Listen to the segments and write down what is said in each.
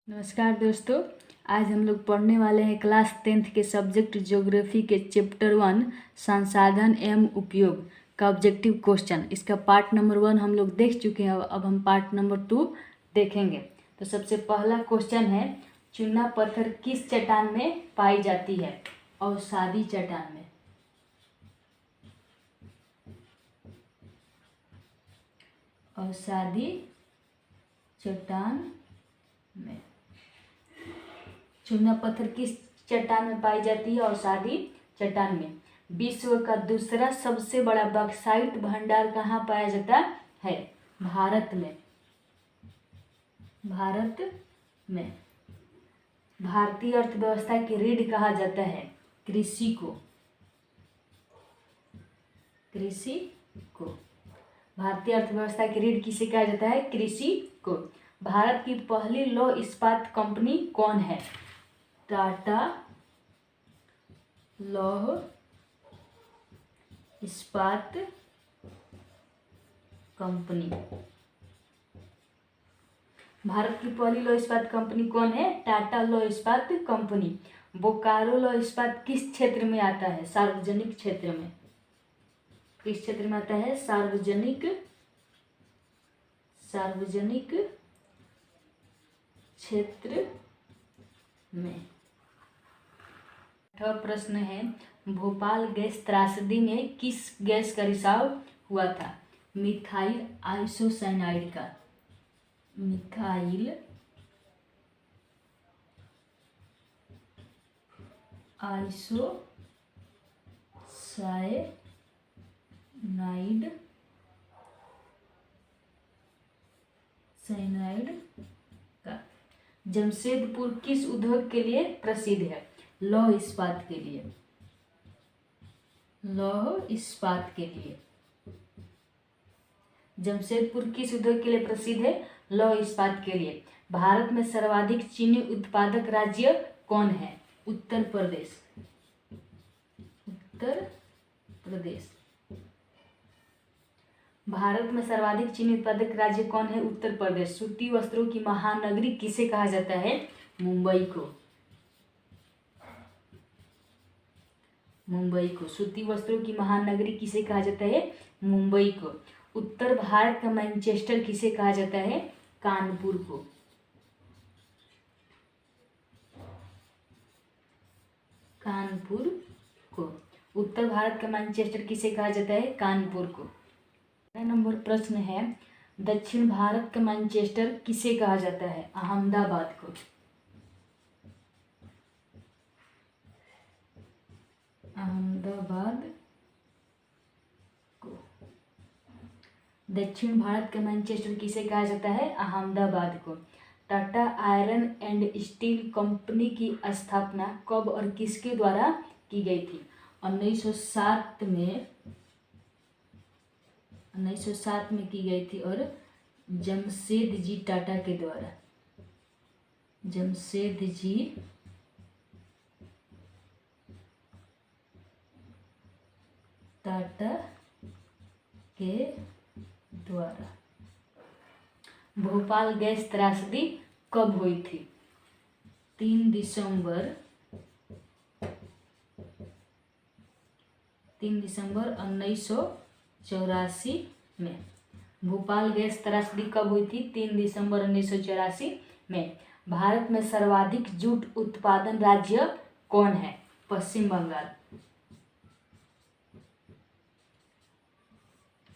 नमस्कार दोस्तों, आज हम लोग पढ़ने वाले हैं क्लास 10th के सब्जेक्ट ज्योग्राफी के चैप्टर 1 संसाधन एवं उपयोग का ऑब्जेक्टिव क्वेश्चन। इसका पार्ट नंबर 1 हम लोग देख चुके हैं। अब हम पार्ट नंबर 2 देखेंगे। तो सबसे पहला क्वेश्चन है, चूना पत्थर किस चट्टान में पाई जाती है? अवसादी चट्टान में। अवसादी चट्टान में चूना पत्थर किस चट्टान में पाई जाती है? अवसादी चट्टान में। विश्व का दूसरा सबसे बड़ा बॉक्साइट भंडार कहाँ पाया जाता है? भारत में। भारत में। भारतीय अर्थव्यवस्था की रीढ़ कहा जाता है कृषि को। कृषि को। भारतीय अर्थव्यवस्था की रीढ़ किसे कहा जाता है? कृषि को। भारत की पहली लौह इस्पात कंपनी कौन है? टाटा लौह इस्पात कंपनी। भारत की पहली लौह इस्पात कंपनी कौन है? टाटा लौह इस्पात कंपनी। बोकारो लौह इस्पात किस क्षेत्र में आता है? सार्वजनिक क्षेत्र में। किस क्षेत्र में आता है? सार्वजनिक क्षेत्र में। छठा प्रश्न है, भोपाल गैस त्रासदी में किस गैस का रिसाव हुआ था? मिथाइल आइसोसाइनाइड का। मिथाइल आइसोसाइनाइड का। जमशेदपुर किस उद्योग के लिए प्रसिद्ध है? लौह इस्पात के लिए। लौह इस्पात के लिए। जमशेदपुर किस उद्योग के लिए प्रसिद्ध है? लौह इस्पात के लिए। भारत में सर्वाधिक चीनी उत्पादक राज्य कौन है? उत्तर प्रदेश। उत्तर प्रदेश। भारत में सर्वाधिक चीनी उत्पादक राज्य कौन है? उत्तर प्रदेश। सूती वस्त्रों की महानगरी किसे कहा जाता है? मुंबई को। मुंबई को। सूती वस्त्रों की महानगरी किसे कहा जाता है? मुंबई को। उत्तर भारत का मैनचेस्टर किसे कहा जाता है? कानपुर को। कानपुर को। उत्तर भारत का मैनचेस्टर किसे कहा जाता है? कानपुर को। नंबर प्रश्न है, दक्षिण भारत का मैनचेस्टर किसे कहा जाता है? अहमदाबाद को। अहमदाबाद को। दक्षिण भारत का मैनचेस्टर किसे कहा जाता है? अहमदाबाद को। Tata iron and steel company की स्थापना कब और किसके द्वारा की गई थी? 1907 में की गई थी और जमशेदजी टाटा के द्वारा। जमशेदजी टाटा के द्वारा। भोपाल गैस त्रासदी कब हुई थी? 3 दिसंबर 1984 में। भोपाल गैस त्रासदी कब हुई थी? 3 दिसंबर 1984 में। भारत में सर्वाधिक जूट उत्पादन राज्य कौन है? पश्चिम बंगाल।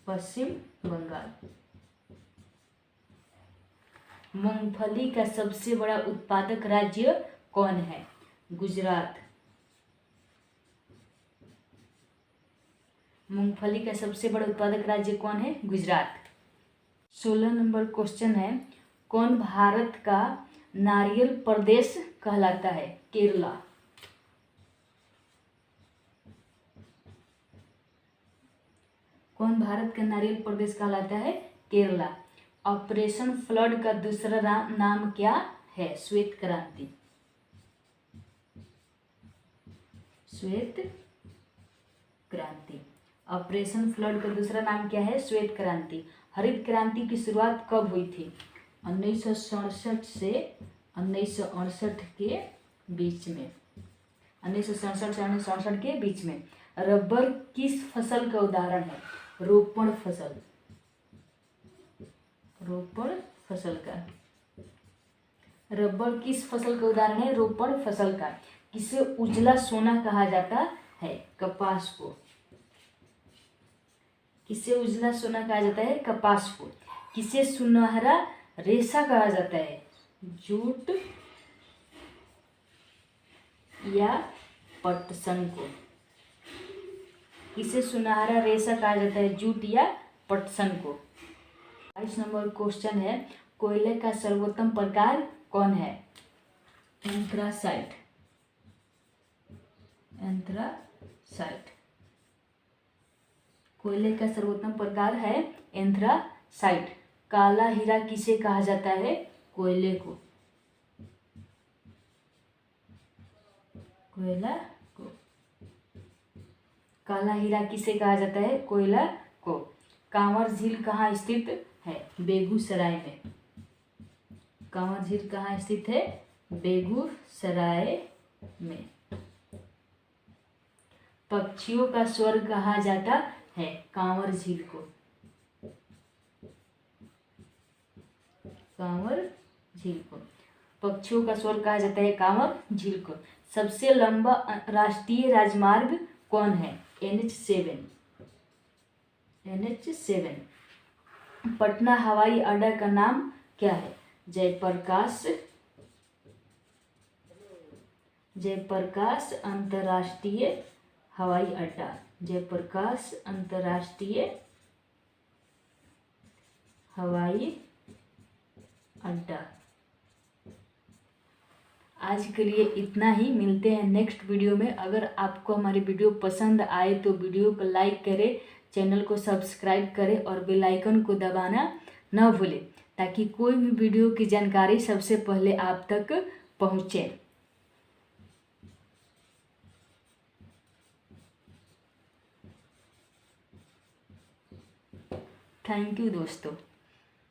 पश्चिम बंगाल। मूंगफली का सबसे बड़ा उत्पादक राज्य कौन है? गुजरात। मूंगफली का सबसे बड़ा उत्पादक राज्य कौन है? गुजरात। 16 नंबर क्वेश्चन है, कौन भारत का नारियल प्रदेश कहलाता है? केरला। कौन भारत का नारियल प्रदेश कहलाता है? केरला। ऑपरेशन फ्लड का दूसरा नाम क्या है? श्वेत क्रांति। श्वेत क्रांति। ऑपरेशन फ्लड का दूसरा नाम क्या है? श्वेत क्रांति। हरित क्रांति की शुरुआत कब हुई थी? 1967 से 1968 के बीच में, 1967 से 1968 के बीच में। रबर किस फसल का उदाहरण है? रोपण फसल, रोपण फसल का। रबर किस फसल का उदाहरण है? रोपण फसल का। किसे उजला सोना कहा जाता है? कपास को। किसे उजला सोना कहा जाता है? कपास को। किसे सुनहरा रेशा कहा जाता है? जूट या पटसन को। किसे सुनहरा रेशा कहा जाता है? जूट या पटसन को। 22 नंबर क्वेश्चन है, कोयले का सर्वोत्तम प्रकार कौन है? Anthracite, anthracite. कोयले का सर्वोत्तम प्रकार है एंथ्रासाइट। काला हीरा किसे कहा जाता है? कोयले को, कोयला को। काला हीरा किसे कहा जाता है? कोयला को। कांवर झील कहाँ स्थित है? बेगूसराय में। कांवर झील कहाँ स्थित है? बेगूसराय में। पक्षियों का स्वर्ग कहा जाता है? कांवर झील को, कांवर झील को। पक्षियों का स्वर्ग कहा जाता है कांवर झील को। सबसे लंबा राष्ट्रीय राजमार्ग कौन है? NH7, NH7। पटना हवाई अड्डा का नाम क्या है? जयप्रकाश, जयप्रकाश अंतर्राष्ट्रीय हवाई अड्डा, जयप्रकाश अंतर्राष्ट्रीय हवाई अड्डा। आज के लिए इतना ही, मिलते हैं नेक्स्ट वीडियो में। अगर आपको हमारी वीडियो पसंद आए तो वीडियो को लाइक करें, चैनल को सब्सक्राइब करें और बेल आइकन को दबाना न भूलें, ताकि कोई भी वीडियो की जानकारी सबसे पहले आप तक पहुँचे। थैंक यू दोस्तों।